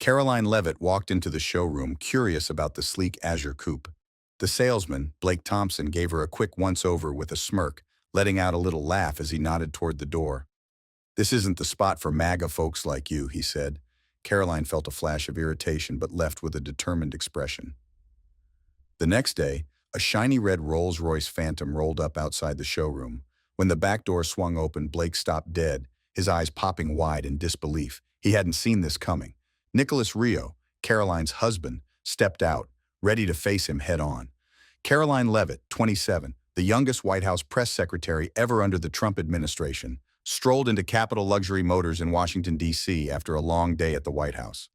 Karoline Leavitt walked into the showroom, curious about the sleek Azure coupe. The salesman, Blake Thompson, gave her a quick once-over with a smirk, letting out a little laugh as he nodded toward the door. "This isn't the spot for MAGA folks like you," he said. Karoline felt a flash of irritation but left with a determined expression. The next day, a shiny red Rolls-Royce Phantom rolled up outside the showroom. When the back door swung open, Blake stopped dead, his eyes popping wide in disbelief. He hadn't seen this coming. Nicholas Rio, Karoline's husband, stepped out, ready to face him head-on. Karoline Leavitt, 27, the youngest White House press secretary ever under the Trump administration, strolled into Capital Luxury Motors in Washington, D.C. after a long day at the White House.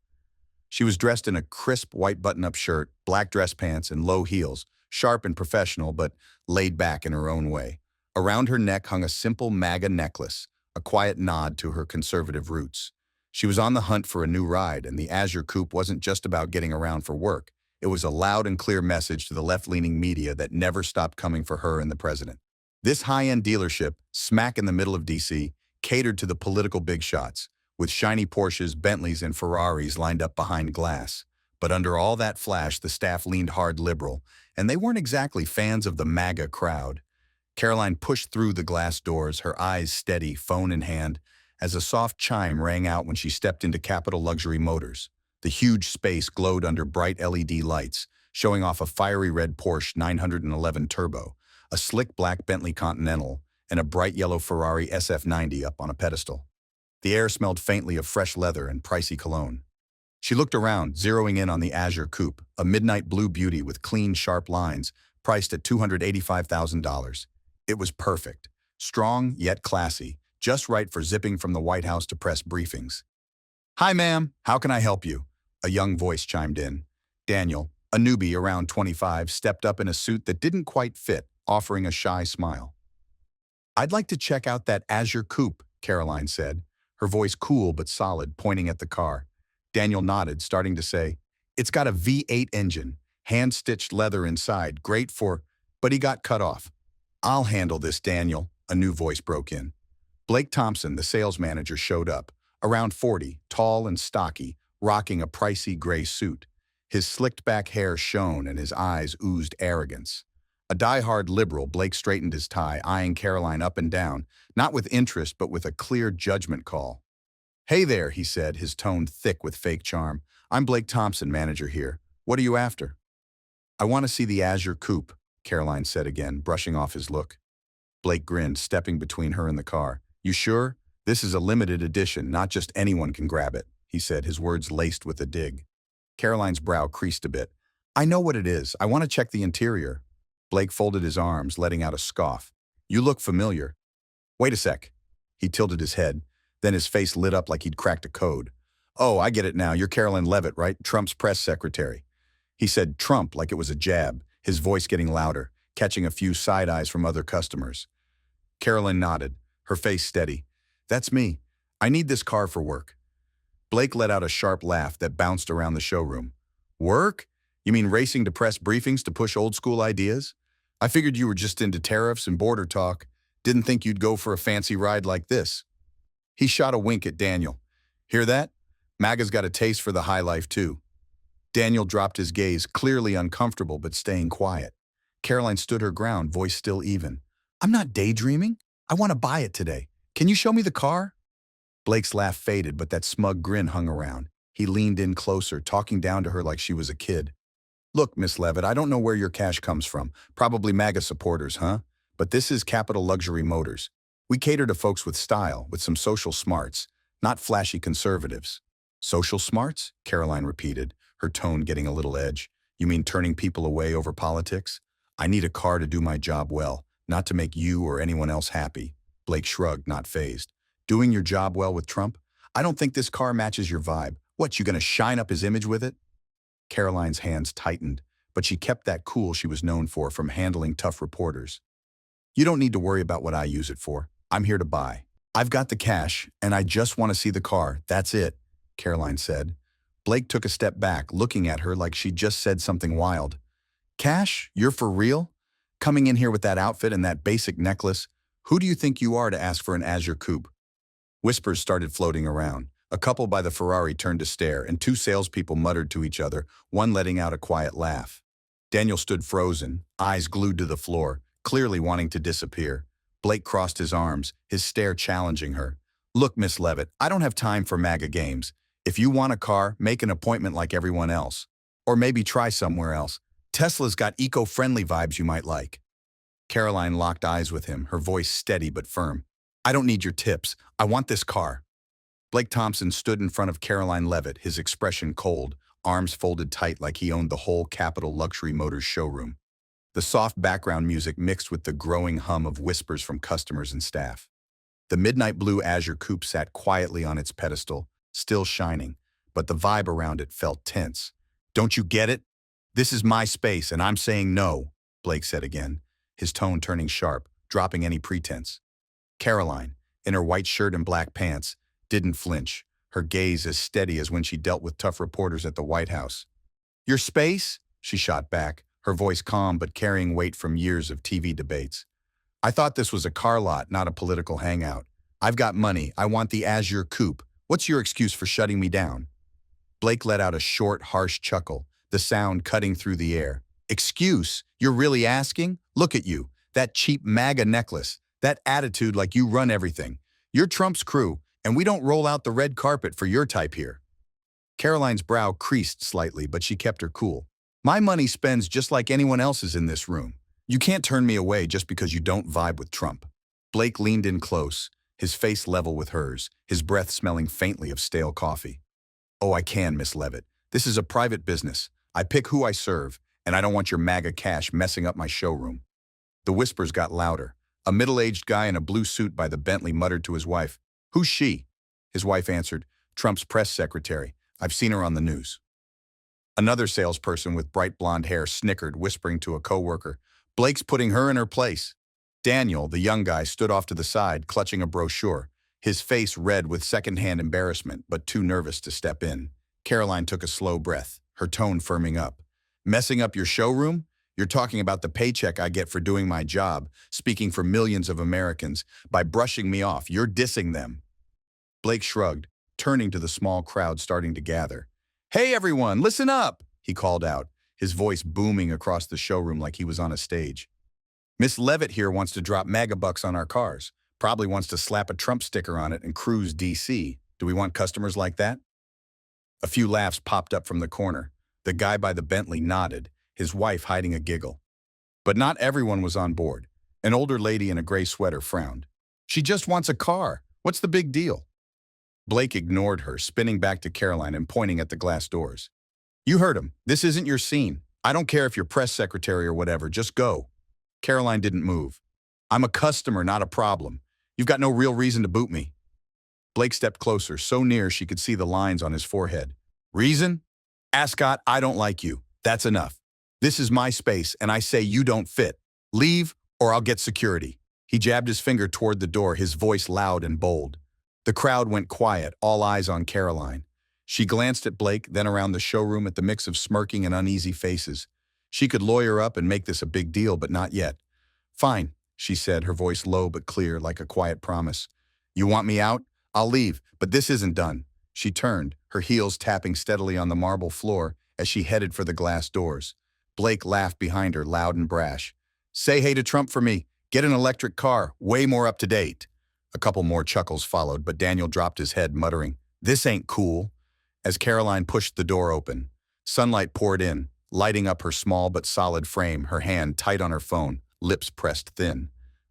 She was dressed in a crisp white button-up shirt, black dress pants, and low heels, sharp and professional, but laid back in her own way. Around her neck hung a simple MAGA necklace, a quiet nod to her conservative roots. She was on the hunt for a new ride, and the Azure coupe wasn't just about getting around for work. It was a loud and clear message to the left-leaning media that never stopped coming for her and the president. This high-end dealership, smack in the middle of D.C., catered to the political big shots, with shiny Porsches, Bentleys, and Ferraris lined up behind glass. But under all that flash, the staff leaned hard liberal, and they weren't exactly fans of the MAGA crowd. Karoline pushed through the glass doors, her eyes steady, phone in hand, as a soft chime rang out when she stepped into Capital Luxury Motors. The huge space glowed under bright LED lights, showing off a fiery red Porsche 911 Turbo, a slick black Bentley Continental, and a bright yellow Ferrari SF90 up on a pedestal. The air smelled faintly of fresh leather and pricey cologne. She looked around, zeroing in on the Azure coupe, a midnight blue beauty with clean, sharp lines, priced at $285,000. It was perfect, strong yet classy, just right for zipping from the White House to press briefings. "Hi, ma'am. How can I help you?" A young voice chimed in. Daniel, a newbie around 25, stepped up in a suit that didn't quite fit, offering a shy smile. "I'd like to check out that Azure coupe," Karoline said, her voice cool but solid, pointing at the car. Daniel nodded, starting to say, "It's got a V8 engine, hand-stitched leather inside, great for..." But he got cut off. "I'll handle this, Daniel," a new voice broke in. Blake Thompson, the sales manager, showed up, around 40, tall and stocky, rocking a pricey gray suit. His slicked-back hair shone and his eyes oozed arrogance. A die-hard liberal, Blake straightened his tie, eyeing Karoline up and down, not with interest but with a clear judgment call. "Hey there," he said, his tone thick with fake charm. "I'm Blake Thompson, manager here. What are you after?" "I want to see the Azure coupe," Karoline said again, brushing off his look. Blake grinned, stepping between her and the car. "You sure? This is a limited edition, not just anyone can grab it," he said, his words laced with a dig. Karoline's brow creased a bit. "I know what it is. I want to check the interior." Blake folded his arms, letting out a scoff. "You look familiar." "Wait a sec." He tilted his head, then his face lit up like he'd cracked a code. "Oh, I get it now. You're Karoline Leavitt, right? Trump's press secretary." He said Trump like it was a jab, his voice getting louder, catching a few side eyes from other customers. Karoline nodded, her face steady. "That's me. I need this car for work." Blake let out a sharp laugh that bounced around the showroom. "Work? You mean racing to press briefings to push old-school ideas? I figured you were just into tariffs and border talk. Didn't think you'd go for a fancy ride like this." He shot a wink at Daniel. "Hear that? MAGA's got a taste for the high life, too." Daniel dropped his gaze, clearly uncomfortable but staying quiet. Karoline stood her ground, voice still even. "I'm not daydreaming. I want to buy it today. Can you show me the car?" Blake's laugh faded, but that smug grin hung around. He leaned in closer, talking down to her like she was a kid. "Look, Miss Leavitt, I don't know where your cash comes from. Probably MAGA supporters, huh? But this is Capital Luxury Motors. We cater to folks with style, with some social smarts, not flashy conservatives." "Social smarts?" Karoline repeated, her tone getting a little edge. "You mean turning people away over politics? I need a car to do my job well, not to make you or anyone else happy." Blake shrugged, not fazed. "Doing your job well with Trump? I don't think this car matches your vibe. What, you gonna shine up his image with it?" Karoline's hands tightened, but she kept that cool she was known for from handling tough reporters. "You don't need to worry about what I use it for. I'm here to buy. I've got the cash, and I just want to see the car. That's it," Karoline said. Blake took a step back, looking at her like she'd just said something wild. "Cash? You're for real? Coming in here with that outfit and that basic necklace? Who do you think you are to ask for an Azure coupe?" Whispers started floating around. A couple by the Ferrari turned to stare, and two salespeople muttered to each other, one letting out a quiet laugh. Daniel stood frozen, eyes glued to the floor, clearly wanting to disappear. Blake crossed his arms, his stare challenging her. Look, Miss Leavitt, I don't have time for MAGA games. If you want a car, make an appointment like everyone else. Or maybe try somewhere else. Tesla's got eco-friendly vibes you might like. Karoline locked eyes with him, her voice steady but firm. I don't need your tips. I want this car. Blake Thompson stood in front of Karoline Leavitt, his expression cold, arms folded tight like he owned the whole Capital Luxury Motors showroom. The soft background music mixed with the growing hum of whispers from customers and staff. The midnight blue Azure coupe sat quietly on its pedestal, still shining, but the vibe around it felt tense. Don't you get it? This is my space, and I'm saying no, Blake said again, his tone turning sharp, dropping any pretense. Karoline, in her white shirt and black pants, didn't flinch, her gaze as steady as when she dealt with tough reporters at the White House. Your space? She shot back, her voice calm but carrying weight from years of TV debates. I thought this was a car lot, not a political hangout. I've got money. I want the Azure coupe. What's your excuse for shutting me down? Blake let out a short, harsh chuckle, the sound cutting through the air. Excuse? You're really asking? Look at you. That cheap MAGA necklace. That attitude like you run everything. You're Trump's crew, and we don't roll out the red carpet for your type here. Karoline's brow creased slightly, but she kept her cool. My money spends just like anyone else's in this room. You can't turn me away just because you don't vibe with Trump. Blake leaned in close, his face level with hers, his breath smelling faintly of stale coffee. Oh, I can, Miss Leavitt. This is a private business. I pick who I serve, and I don't want your MAGA cash messing up my showroom. The whispers got louder. A middle-aged guy in a blue suit by the Bentley muttered to his wife, Who's she? His wife answered, Trump's press secretary. I've seen her on the news. Another salesperson with bright blonde hair snickered, whispering to a coworker, Blake's putting her in her place. Daniel, the young guy, stood off to the side, clutching a brochure, his face red with secondhand embarrassment, but too nervous to step in. Karoline took a slow breath, her tone firming up. Messing up your showroom? You're talking about the paycheck I get for doing my job, speaking for millions of Americans. By brushing me off, you're dissing them. Blake shrugged, turning to the small crowd starting to gather. Hey everyone, listen up, he called out, his voice booming across the showroom like he was on a stage. Miss Leavitt here wants to drop MAGA bucks on our cars, probably wants to slap a Trump sticker on it and cruise D.C. Do we want customers like that? A few laughs popped up from the corner. The guy by the Bentley nodded, his wife hiding a giggle. But not everyone was on board. An older lady in a gray sweater frowned. She just wants a car. What's the big deal? Blake ignored her, spinning back to Karoline and pointing at the glass doors. You heard him. This isn't your scene. I don't care if you're press secretary or whatever. Just go. Karoline didn't move. I'm a customer, not a problem. You've got no real reason to boot me. Blake stepped closer, so near she could see the lines on his forehead. Reason? Ascot, I don't like you. That's enough. This is my space, and I say you don't fit. Leave, or I'll get security. He jabbed his finger toward the door, his voice loud and bold. The crowd went quiet, all eyes on Karoline. She glanced at Blake, then around the showroom at the mix of smirking and uneasy faces. She could lawyer up and make this a big deal, but not yet. Fine, she said, her voice low but clear, like a quiet promise. You want me out? I'll leave, but this isn't done. She turned, her heels tapping steadily on the marble floor as she headed for the glass doors. Blake laughed behind her, loud and brash. Say hey to Trump for me. Get an electric car, way more up to date. A couple more chuckles followed, but Daniel dropped his head, muttering, This ain't cool. As Karoline pushed the door open, sunlight poured in, lighting up her small but solid frame, her hand tight on her phone, lips pressed thin.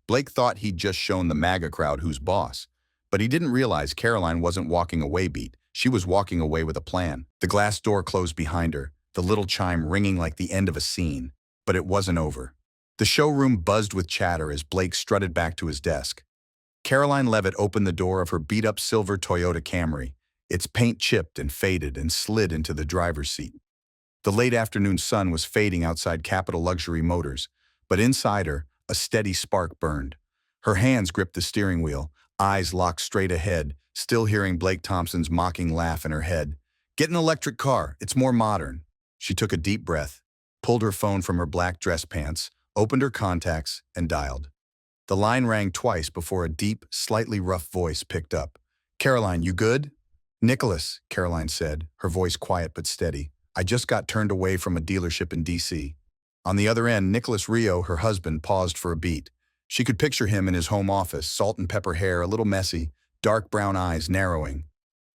Blake thought he'd just shown the MAGA crowd who's boss, but he didn't realize Karoline wasn't walking away beat. She was walking away with a plan. The glass door closed behind her, the little chime ringing like the end of a scene. But it wasn't over. The showroom buzzed with chatter as Blake strutted back to his desk. Karoline Leavitt opened the door of her beat-up silver Toyota Camry, its paint chipped and faded, and slid into the driver's seat. The late afternoon sun was fading outside Capital Luxury Motors, but inside her, a steady spark burned. Her hands gripped the steering wheel, eyes locked straight ahead, still hearing Blake Thompson's mocking laugh in her head. Get an electric car, it's more modern. She took a deep breath, pulled her phone from her black dress pants, opened her contacts, and dialed. The line rang twice before a deep, slightly rough voice picked up. Karoline, you good? Nicholas, Caroline said, her voice quiet but steady. I just got turned away from a dealership in D.C. On the other end, Nicholas Rio, her husband, paused for a beat. She could picture him in his home office, salt and pepper hair, a little messy, dark brown eyes narrowing.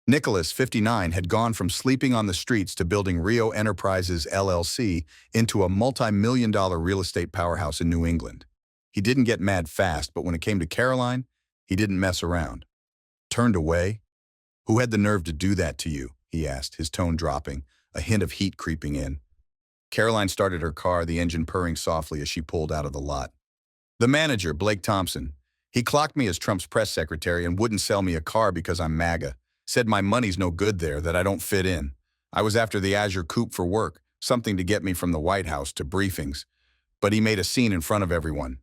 Nicholas, 59, had gone from sleeping on the streets to building Rio Enterprises LLC into a multi-million-dollar real estate powerhouse in New England. He didn't get mad fast, but when it came to Caroline, he didn't mess around. Turned away? Who had the nerve to do that to you? He asked, his tone dropping, a hint of heat creeping in. Caroline started her car, the engine purring softly as she pulled out of the lot. The manager, Blake Thompson. He clocked me as Trump's press secretary and wouldn't sell me a car because I'm MAGA. Said my money's no good there, that I don't fit in. I was after the Azure Coupe for work, something to get me from the White House to briefings. But he made a scene in front of everyone.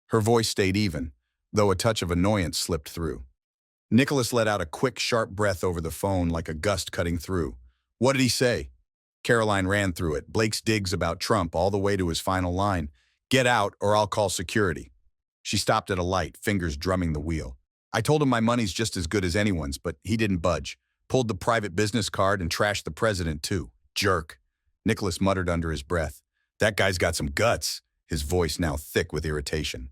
Her voice stayed even, though a touch of annoyance slipped through. Nicholas let out a quick, sharp breath over the phone like a gust cutting through. What did he say? Caroline ran through it, Blake's digs about Trump all the way to his final line. Get out or I'll call security. She stopped at a light, fingers drumming the wheel. I told him my money's just as good as anyone's, but he didn't budge. Pulled the private business card and trashed the president too. Jerk. Nicholas muttered under his breath. That guy's got some guts, his voice now thick with irritation.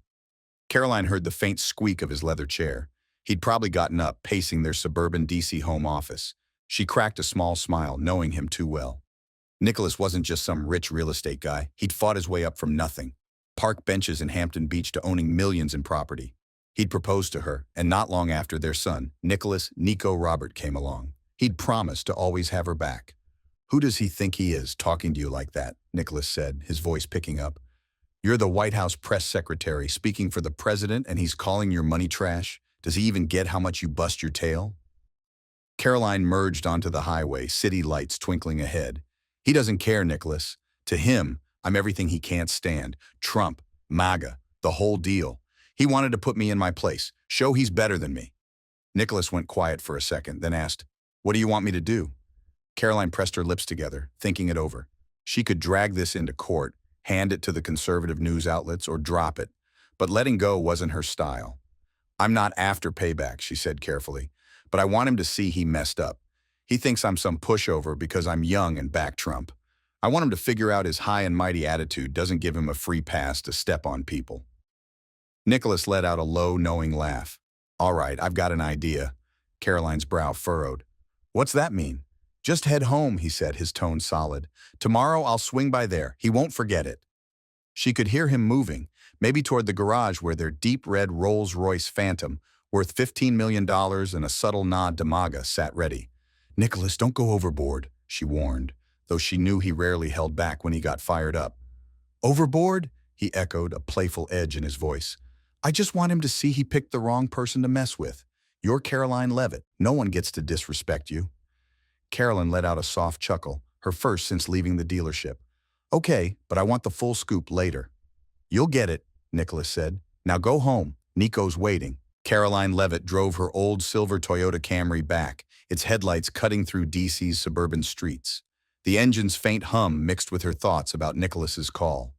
Caroline heard the faint squeak of his leather chair. He'd probably gotten up, pacing their suburban D.C. home office. She cracked a small smile, knowing him too well. Nicholas wasn't just some rich real estate guy. He'd fought his way up from nothing. Park benches in Hampton Beach to owning millions in property. He'd proposed to her, and not long after, their son, Nico Robert, came along. He'd promised to always have her back. Who does he think he is, talking to you like that? Nicholas said, his voice picking up. You're the White House press secretary, speaking for the president, and he's calling your money trash? Does he even get how much you bust your tail? Caroline merged onto the highway, city lights twinkling ahead. He doesn't care, Nicholas. To him, I'm everything he can't stand. Trump, MAGA, the whole deal. He wanted to put me in my place, show he's better than me. Nicholas went quiet for a second, then asked, What do you want me to do? Caroline pressed her lips together, thinking it over. She could drag this into court, hand it to the conservative news outlets, or drop it. But letting go wasn't her style. I'm not after payback, she said carefully, but I want him to see he messed up. He thinks I'm some pushover because I'm young and back Trump. I want him to figure out his high and mighty attitude doesn't give him a free pass to step on people. Nicholas let out a low, knowing laugh. All right, I've got an idea. Caroline's brow furrowed. What's that mean? Just head home, he said, his tone solid. Tomorrow I'll swing by there. He won't forget it. She could hear him moving, maybe toward the garage where their deep red Rolls-Royce Phantom, worth $15 million and a subtle nod to MAGA, sat ready. Nicholas, don't go overboard, she warned, though she knew he rarely held back when he got fired up. Overboard? He echoed, a playful edge in his voice. I just want him to see he picked the wrong person to mess with. You're Karoline Leavitt. No one gets to disrespect you. Caroline let out a soft chuckle, her first since leaving the dealership. Okay, but I want the full scoop later. You'll get it, Nicholas said. Now go home. Nico's waiting. Karoline Leavitt drove her old silver Toyota Camry back, its headlights cutting through D.C.'s suburban streets. The engine's faint hum mixed with her thoughts about Nicholas's call.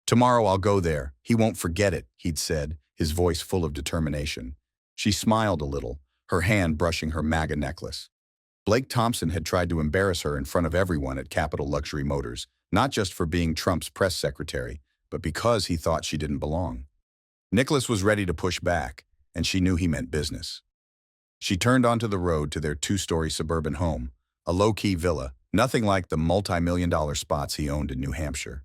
Tomorrow I'll go there. He won't forget it, he'd said, his voice full of determination. She smiled a little, her hand brushing her MAGA necklace. Blake Thompson had tried to embarrass her in front of everyone at Capital Luxury Motors, not just for being Trump's press secretary, but because he thought she didn't belong. Nicholas was ready to push back, and she knew he meant business. She turned onto the road to their two-story suburban home, a low-key villa, nothing like the multi-million-dollar spots he owned in New Hampshire.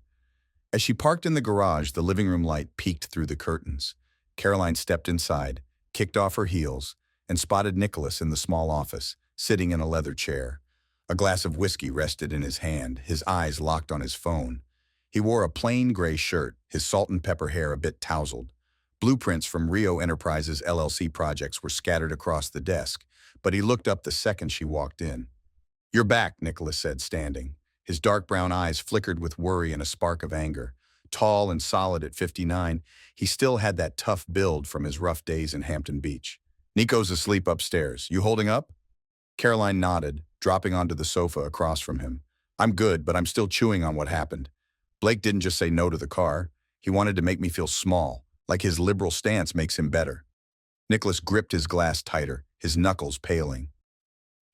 As she parked in the garage, the living room light peeked through the curtains. Caroline stepped inside, kicked off her heels, and spotted Nicholas in the small office, sitting in a leather chair. A glass of whiskey rested in his hand, his eyes locked on his phone. He wore a plain gray shirt, his salt and pepper hair a bit tousled. Blueprints from Rio Enterprises LLC projects were scattered across the desk, but he looked up the second she walked in. You're back, Nicholas said, standing. His dark brown eyes flickered with worry and a spark of anger. Tall and solid at 59, he still had that tough build from his rough days in Hampton Beach. Nico's asleep upstairs. You holding up? Caroline nodded, dropping onto the sofa across from him. I'm good, but I'm still chewing on what happened. Blake didn't just say no to the car. He wanted to make me feel small, like his liberal stance makes him better. Nicholas gripped his glass tighter, his knuckles paling.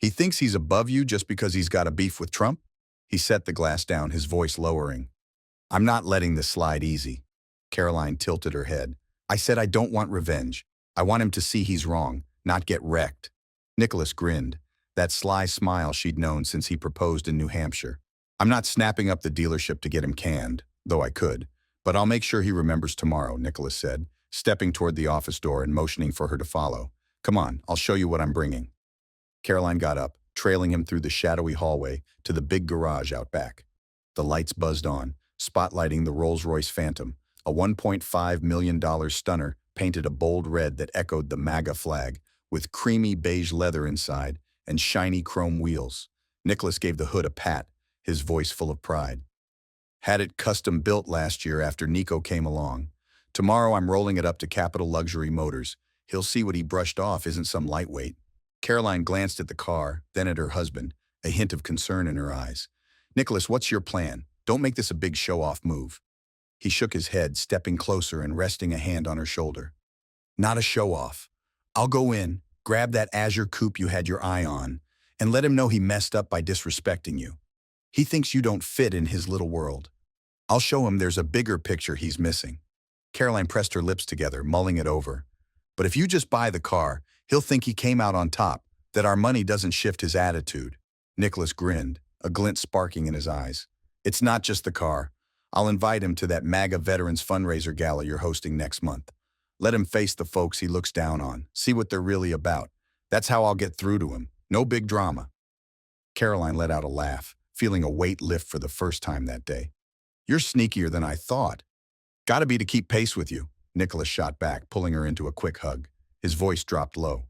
He thinks he's above you just because he's got a beef with Trump? He set the glass down, his voice lowering. I'm not letting this slide easy. Karoline tilted her head. I said I don't want revenge. I want him to see he's wrong, not get wrecked. Nicholas grinned, that sly smile she'd known since he proposed in New Hampshire. I'm not snapping up the dealership to get him canned, though I could. But I'll make sure he remembers tomorrow, Nicholas said, stepping toward the office door and motioning for her to follow. Come on, I'll show you what I'm bringing. Karoline got up, trailing him through the shadowy hallway to the big garage out back. The lights buzzed on, spotlighting the Rolls-Royce Phantom, a $1.5 million stunner painted a bold red that echoed the MAGA flag, with creamy beige leather inside and shiny chrome wheels. Nicholas gave the hood a pat, his voice full of pride. Had it custom built last year after Nico came along. Tomorrow I'm rolling it up to Capital Luxury Motors. He'll see what he brushed off isn't some lightweight. Karoline glanced at the car, then at her husband, a hint of concern in her eyes. Nicholas, what's your plan? Don't make this a big show-off move. He shook his head, stepping closer and resting a hand on her shoulder. Not a show-off. I'll go in, grab that Azure coupe you had your eye on, and let him know he messed up by disrespecting you. He thinks you don't fit in his little world. I'll show him there's a bigger picture he's missing. Karoline pressed her lips together, mulling it over. But if you just buy the car, he'll think he came out on top, that our money doesn't shift his attitude. Nicholas grinned, a glint sparking in his eyes. It's not just the car. I'll invite him to that MAGA Veterans fundraiser gala you're hosting next month. Let him face the folks he looks down on, see what they're really about. That's how I'll get through to him. No big drama. Karoline let out a laugh, feeling a weight lift for the first time that day. You're sneakier than I thought. Gotta be to keep pace with you, Nicholas shot back, pulling her into a quick hug. His voice dropped low.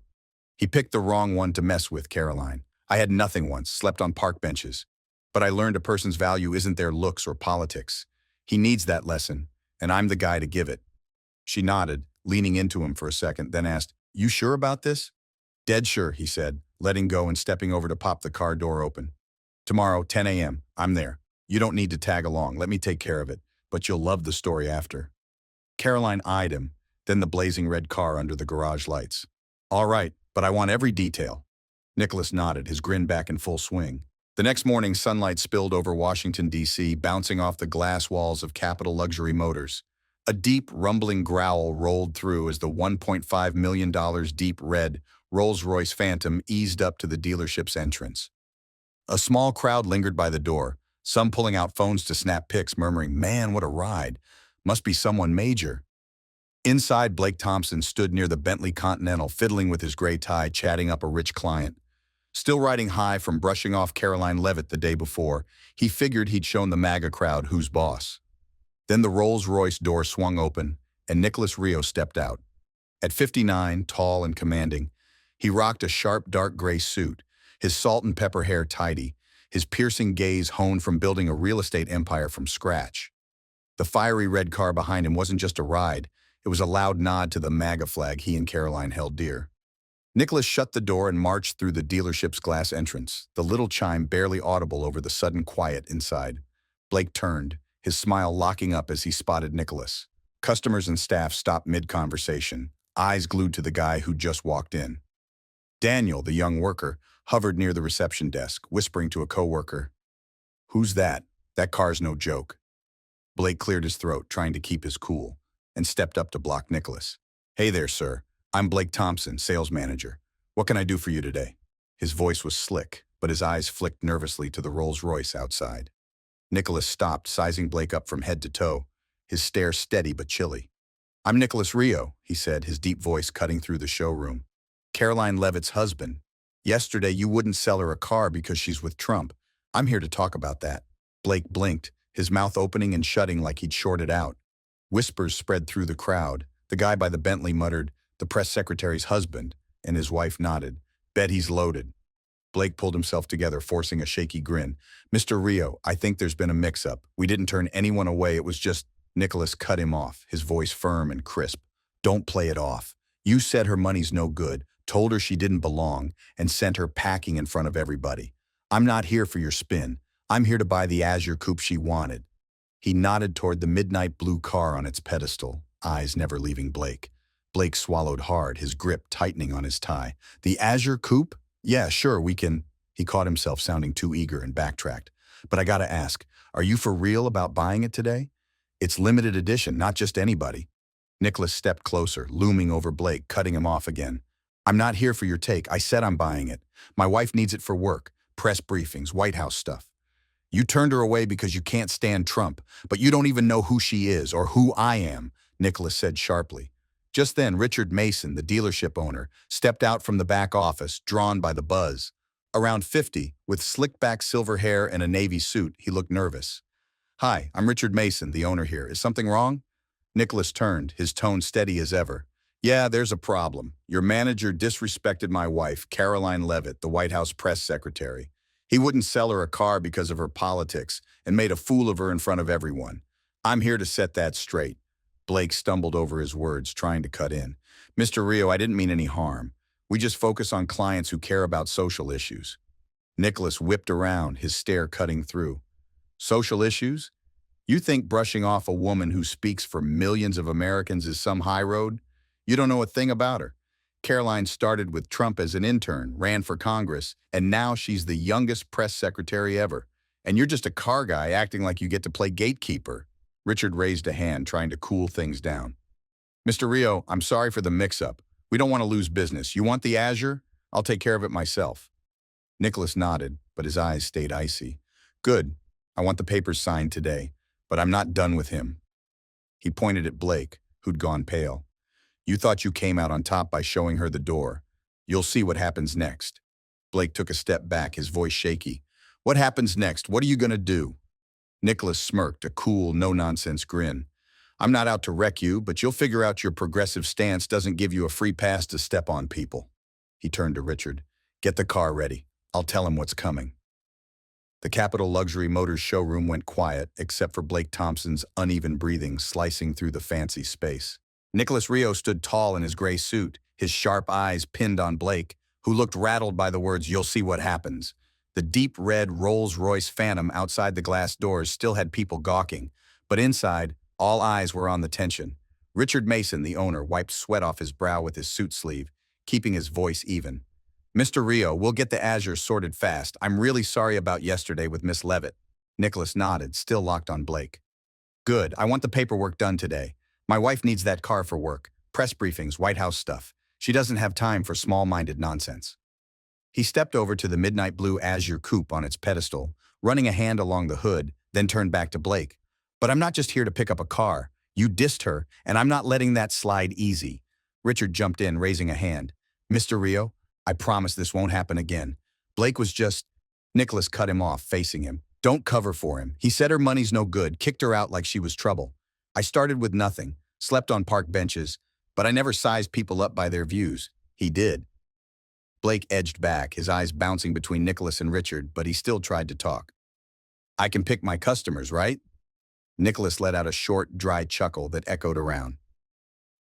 He picked the wrong one to mess with, Karoline. I had nothing once, slept on park benches. But I learned a person's value isn't their looks or politics. He needs that lesson, and I'm the guy to give it. She nodded, leaning into him for a second, then asked, You sure about this? Dead sure, he said, letting go and stepping over to pop the car door open. Tomorrow, 10 a.m., I'm there. You don't need to tag along, let me take care of it, but you'll love the story after. Karoline eyed him, then the blazing red car under the garage lights. All right, but I want every detail. Nicholas nodded, his grin back in full swing. The next morning, sunlight spilled over Washington, D.C., bouncing off the glass walls of Capital Luxury Motors. A deep, rumbling growl rolled through as the $1.5 million deep red Rolls-Royce Phantom eased up to the dealership's entrance. A small crowd lingered by the door, some pulling out phones to snap pics, murmuring, Man, what a ride. Must be someone major. Inside, Blake Thompson stood near the Bentley Continental, fiddling with his gray tie, chatting up a rich client. Still riding high from brushing off Karoline Leavitt the day before, he figured he'd shown the MAGA crowd who's boss. Then the Rolls-Royce door swung open, and Nicholas Rio stepped out. At 59, tall and commanding, he rocked a sharp dark gray suit, his salt and pepper hair tidy, his piercing gaze honed from building a real estate empire from scratch. The fiery red car behind him wasn't just a ride, it was a loud nod to the MAGA flag he and Karoline held dear. Nicholas shut the door and marched through the dealership's glass entrance, the little chime barely audible over the sudden quiet inside. Blake turned, his smile locking up as he spotted Nicholas. Customers and staff stopped mid-conversation, eyes glued to the guy who just walked in. Daniel, the young worker, hovered near the reception desk, whispering to a coworker, Who's that? That car's no joke. Blake cleared his throat, trying to keep his cool, and stepped up to block Nicholas. Hey there, sir. I'm Blake Thompson, sales manager. What can I do for you today? His voice was slick, but his eyes flicked nervously to the Rolls-Royce outside. Nicholas stopped, sizing Blake up from head to toe, his stare steady but chilly. I'm Nicholas Rio, he said, his deep voice cutting through the showroom. Karoline Leavitt's husband. Yesterday you wouldn't sell her a car because she's with Trump. I'm here to talk about that. Blake blinked, his mouth opening and shutting like he'd shorted out. Whispers spread through the crowd. The guy by the Bentley muttered, the press secretary's husband, and his wife nodded. Bet he's loaded. Blake pulled himself together, forcing a shaky grin. Mr. Rio, I think there's been a mix-up. We didn't turn anyone away, it was just… Nicholas cut him off, his voice firm and crisp. Don't play it off. You said her money's no good, told her she didn't belong, and sent her packing in front of everybody. I'm not here for your spin. I'm here to buy the Azure coupe she wanted. He nodded toward the midnight blue car on its pedestal, eyes never leaving Blake. Blake swallowed hard, his grip tightening on his tie. The Azure coupe? Yeah, sure, we can… He caught himself sounding too eager and backtracked. But I gotta ask, are you for real about buying it today? It's limited edition, not just anybody. Nicholas stepped closer, looming over Blake, cutting him off again. I'm not here for your take. I said I'm buying it. My wife needs it for work, press briefings, White House stuff. You turned her away because you can't stand Trump, but you don't even know who she is or who I am, Nicholas said sharply. Just then, Richard Mason, the dealership owner, stepped out from the back office, drawn by the buzz. Around 50, with slick-back silver hair and a navy suit, he looked nervous. Hi, I'm Richard Mason, the owner here. Is something wrong? Nicholas turned, his tone steady as ever. Yeah, there's a problem. Your manager disrespected my wife, Karoline Leavitt, the White House press secretary. He wouldn't sell her a car because of her politics and made a fool of her in front of everyone. I'm here to set that straight. Blake stumbled over his words, trying to cut in. Mr. Rio, I didn't mean any harm. We just focus on clients who care about social issues. Nicholas whipped around, his stare cutting through. Social issues? You think brushing off a woman who speaks for millions of Americans is some high road? You don't know a thing about her. Karoline started with Trump as an intern, ran for Congress, and now she's the youngest press secretary ever. And you're just a car guy acting like you get to play gatekeeper. Richard raised a hand, trying to cool things down. Mr. Rio, I'm sorry for the mix-up. We don't want to lose business. You want the Azure? I'll take care of it myself. Nicholas nodded, but his eyes stayed icy. Good. I want the papers signed today, but I'm not done with him. He pointed at Blake, who'd gone pale. You thought you came out on top by showing her the door. You'll see what happens next. Blake took a step back, his voice shaky. What happens next? What are you going to do? Nicholas smirked, a cool, no-nonsense grin. I'm not out to wreck you, but you'll figure out your progressive stance doesn't give you a free pass to step on people. He turned to Richard. Get the car ready. I'll tell him what's coming. The Capital Luxury Motors showroom went quiet, except for Blake Thompson's uneven breathing slicing through the fancy space. Nicholas Rio stood tall in his gray suit, his sharp eyes pinned on Blake, who looked rattled by the words, "You'll see what happens." The deep red Rolls-Royce Phantom outside the glass doors still had people gawking, but inside, all eyes were on the tension. Richard Mason, the owner, wiped sweat off his brow with his suit sleeve, keeping his voice even. Mr. Rio, we'll get the Azure sorted fast. I'm really sorry about yesterday with Miss Leavitt. Nicholas nodded, still locked on Blake. Good, I want the paperwork done today. My wife needs that car for work. Press briefings, White House stuff. She doesn't have time for small-minded nonsense. He stepped over to the midnight blue Azure coupe on its pedestal, running a hand along the hood, then turned back to Blake. But I'm not just here to pick up a car. You dissed her, and I'm not letting that slide easy. Richard jumped in, raising a hand. Mr. Rio, I promise this won't happen again. Blake was just... Nicholas cut him off, facing him. Don't cover for him. He said her money's no good, kicked her out like she was trouble. I started with nothing, slept on park benches, but I never sized people up by their views. He did. Blake edged back, his eyes bouncing between Nicholas and Richard, but he still tried to talk. I can pick my customers, right? Nicholas let out a short, dry chuckle that echoed around.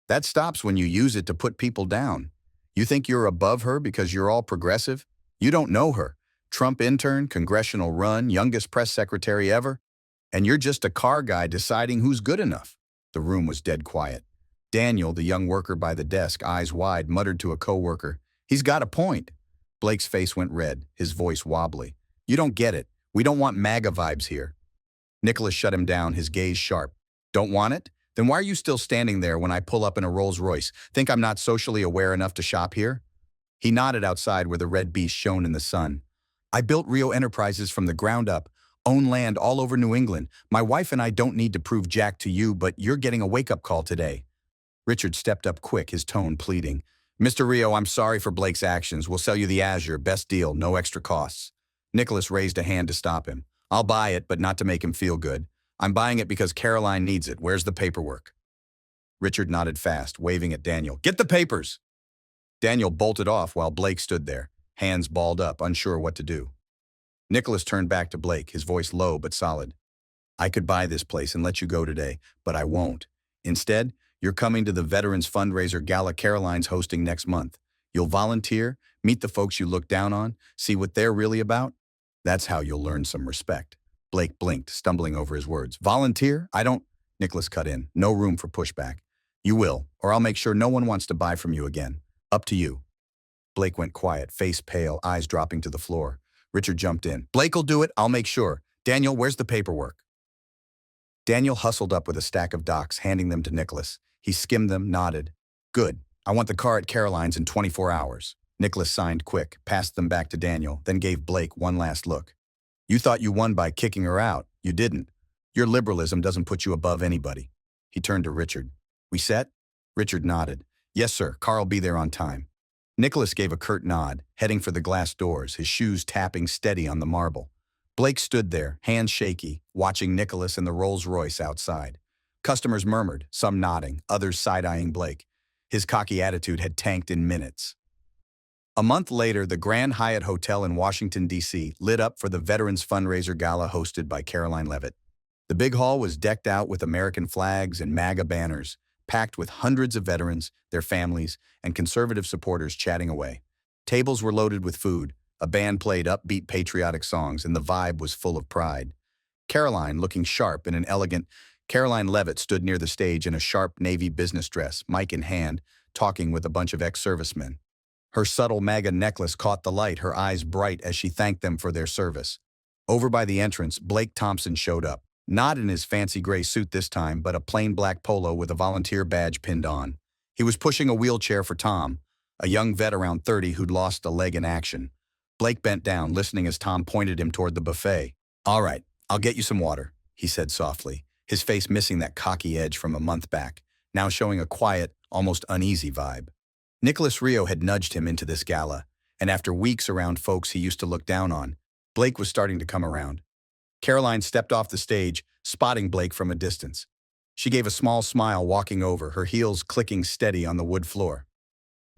That stops when you use it to put people down. You think you're above her because you're all progressive? You don't know her. Trump intern, congressional run, youngest press secretary ever. And you're just a car guy deciding who's good enough. The room was dead quiet. Daniel, the young worker by the desk, eyes wide, muttered to a coworker, "He's got a point." Blake's face went red, his voice wobbly. "You don't get it. We don't want MAGA vibes here." Nicholas shut him down, his gaze sharp. "Don't want it? Then why are you still standing there when I pull up in a Rolls-Royce? Think I'm not socially aware enough to shop here?" He nodded outside where the red beast shone in the sun. "I built Rio Enterprises from the ground up, own land all over New England. My wife and I don't need to prove jack to you, but you're getting a wake-up call today." Richard stepped up quick, his tone pleading. "Mr. Rio, I'm sorry for Blake's actions. We'll sell you the Azure, best deal, no extra costs." Nicholas raised a hand to stop him. "I'll buy it, but not to make him feel good. I'm buying it because Karoline needs it. Where's the paperwork?" Richard nodded fast, waving at Daniel. "Get the papers!" Daniel bolted off while Blake stood there, hands balled up, unsure what to do. Nicholas turned back to Blake, his voice low but solid. "I could buy this place and let you go today, but I won't. Instead, you're coming to the Veterans Fundraiser Gala Karoline's hosting next month. You'll volunteer, meet the folks you look down on, see what they're really about. That's how you'll learn some respect." Blake blinked, stumbling over his words. "Volunteer? I don't..." Nicholas cut in. "No room for pushback. You will, or I'll make sure no one wants to buy from you again. Up to you." Blake went quiet, face pale, eyes dropping to the floor. Richard jumped in. Blake'll do it, I'll make sure. Daniel, where's the paperwork? Daniel hustled up with a stack of docs, handing them to Nicholas. He skimmed them, nodded. Good. I want the car at Karoline's in 24 hours. Nicholas signed quick, passed them back to Daniel, then gave Blake one last look. You thought you won by kicking her out. You didn't. Your liberalism doesn't put you above anybody. He turned to Richard. We set? Richard nodded. Yes, sir. Car'll be there on time. Nicholas gave a curt nod, heading for the glass doors, his shoes tapping steady on the marble. Blake stood there, hands shaky, watching Nicholas and the Rolls-Royce outside. Customers murmured, some nodding, others side-eyeing Blake. His cocky attitude had tanked in minutes. A month later, the Grand Hyatt Hotel in Washington, D.C. lit up for the Veterans Fundraiser Gala hosted by Karoline Leavitt. The big hall was decked out with American flags and MAGA banners, packed with hundreds of veterans, their families, and conservative supporters chatting away. Tables were loaded with food, a band played upbeat patriotic songs, and the vibe was full of pride. Karoline, looking sharp in an elegant, Karoline Leavitt stood near the stage in a sharp navy business dress, mic in hand, talking with a bunch of ex-servicemen. Her subtle MAGA necklace caught the light, her eyes bright as she thanked them for their service. Over by the entrance, Blake Thompson showed up. Not in his fancy gray suit this time, but a plain black polo with a volunteer badge pinned on. He was pushing a wheelchair for Tom, a young vet around 30 who'd lost a leg in action. Blake bent down, listening as Tom pointed him toward the buffet. All right, I'll get you some water, he said softly, his face missing that cocky edge from a month back, now showing a quiet, almost uneasy vibe. Nicholas Rio had nudged him into this gala, and after weeks around folks he used to look down on, Blake was starting to come around. Karoline stepped off the stage, spotting Blake from a distance. She gave a small smile, walking over, her heels clicking steady on the wood floor.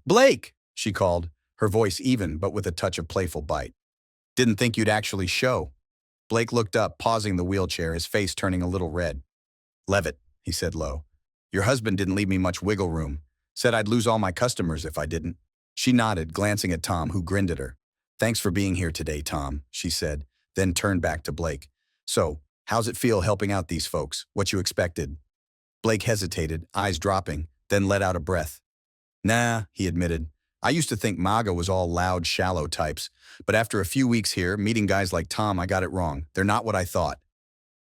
Blake, she called, her voice even but with a touch of playful bite. Didn't think you'd actually show. Blake looked up, pausing the wheelchair, his face turning a little red. Leavitt, he said low. Your husband didn't leave me much wiggle room. Said I'd lose all my customers if I didn't. She nodded, glancing at Tom, who grinned at her. Thanks for being here today, Tom, she said, then turned back to Blake. So, how's it feel helping out these folks? What you expected? Blake hesitated, eyes dropping, then let out a breath. Nah, he admitted. I used to think MAGA was all loud, shallow types, but after a few weeks here, meeting guys like Tom, I got it wrong. They're not what I thought.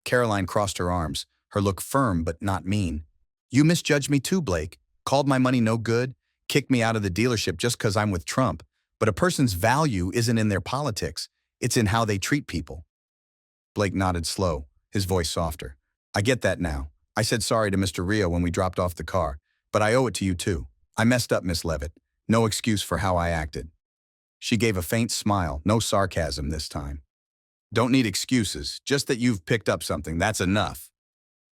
Karoline crossed her arms, her look firm but not mean. You misjudged me too, Blake. Called my money no good, kicked me out of the dealership just because I'm with Trump. But a person's value isn't in their politics. It's in how they treat people. Blake nodded slow, his voice softer. I get that now. I said sorry to Mr. Rio when we dropped off the car, but I owe it to you too. I messed up, Miss Leavitt. No excuse for how I acted. She gave a faint smile, no sarcasm this time. Don't need excuses, just that you've picked up something, that's enough.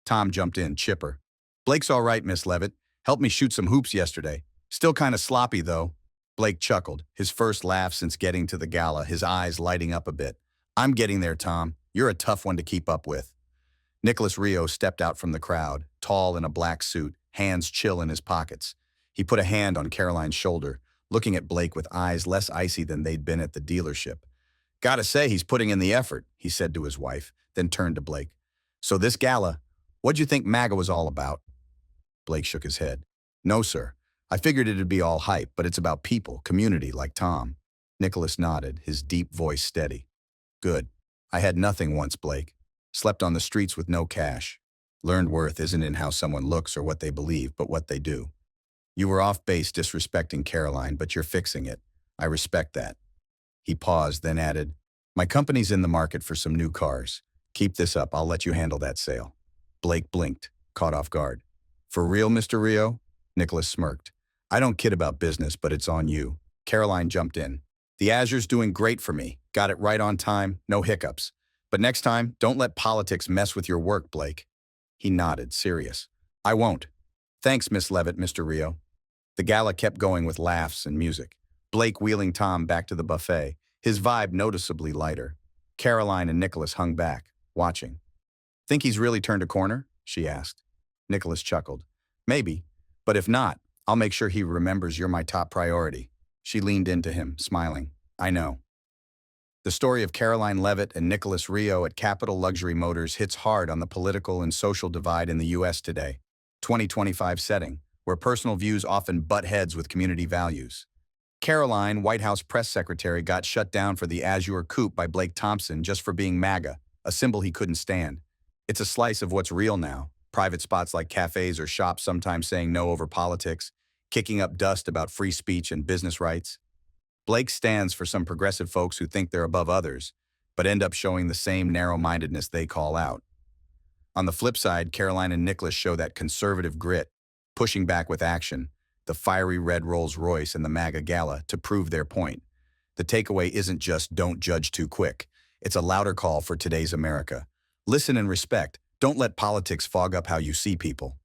Tom jumped in, chipper. Blake's all right, Miss Leavitt. Helped me shoot some hoops yesterday. Still kind of sloppy, though. Blake chuckled, his first laugh since getting to the gala, his eyes lighting up a bit. I'm getting there, Tom. You're a tough one to keep up with. Nicholas Rio stepped out from the crowd, tall in a black suit, hands chill in his pockets. He put a hand on Karoline's shoulder, looking at Blake with eyes less icy than they'd been at the dealership. Gotta say he's putting in the effort, he said to his wife, then turned to Blake. So this gala, what'd you think MAGA was all about? Blake shook his head. No, sir. I figured it'd be all hype, but it's about people, community, like Tom. Nicholas nodded, his deep voice steady. Good. I had nothing once, Blake. Slept on the streets with no cash. Learned worth isn't in how someone looks or what they believe, but what they do. You were off base disrespecting Karoline, but you're fixing it. I respect that. He paused, then added, my company's in the market for some new cars. Keep this up, I'll let you handle that sale. Blake blinked, caught off guard. For real, Mr. Rio? Nicholas smirked. I don't kid about business, but it's on you. Karoline jumped in. The Azure's doing great for me. Got it right on time, no hiccups. But next time, don't let politics mess with your work, Blake. He nodded, serious. I won't. Thanks, Miss Leavitt, Mr. Rio. The gala kept going with laughs and music. Blake wheeling Tom back to the buffet, his vibe noticeably lighter. Karoline and Nicholas hung back, watching. Think he's really turned a corner? She asked. Nicholas chuckled. Maybe, but if not, I'll make sure he remembers you're my top priority. She leaned into him, smiling. I know. The story of Karoline Leavitt and Nicholas Rio at Capital Luxury Motors hits hard on the political and social divide in the U.S. today. 2025 setting, where personal views often butt heads with community values. Karoline, White House press secretary, got shut down for the Azure coup by Blake Thompson just for being MAGA, a symbol he couldn't stand. It's a slice of what's real now. Private spots like cafes or shops sometimes saying no over politics, kicking up dust about free speech and business rights. Blake stands for some progressive folks who think they're above others, but end up showing the same narrow-mindedness they call out. On the flip side, Karoline and Nicholas show that conservative grit, pushing back with action, the fiery red Rolls-Royce and the MAGA gala to prove their point. The takeaway isn't just don't judge too quick. It's a louder call for today's America. Listen and respect. Don't let politics fog up how you see people.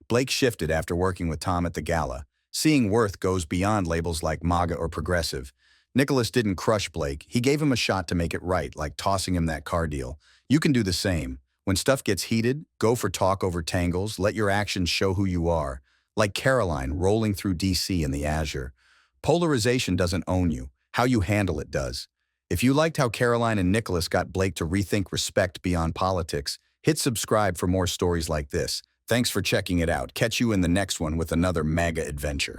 Blake shifted after working with Tom at the gala. Seeing worth goes beyond labels like MAGA or progressive. Nicholas didn't crush Blake. He gave him a shot to make it right, like tossing him that car deal. You can do the same. When stuff gets heated, go for talk over tangles. Let your actions show who you are. Like Karoline rolling through DC in the Azure. Polarization doesn't own you. How you handle it does. If you liked how Karoline and Nicholas got Blake to rethink respect beyond politics, hit subscribe for more stories like this. Thanks for checking it out. Catch you in the next one with another MAGA adventure.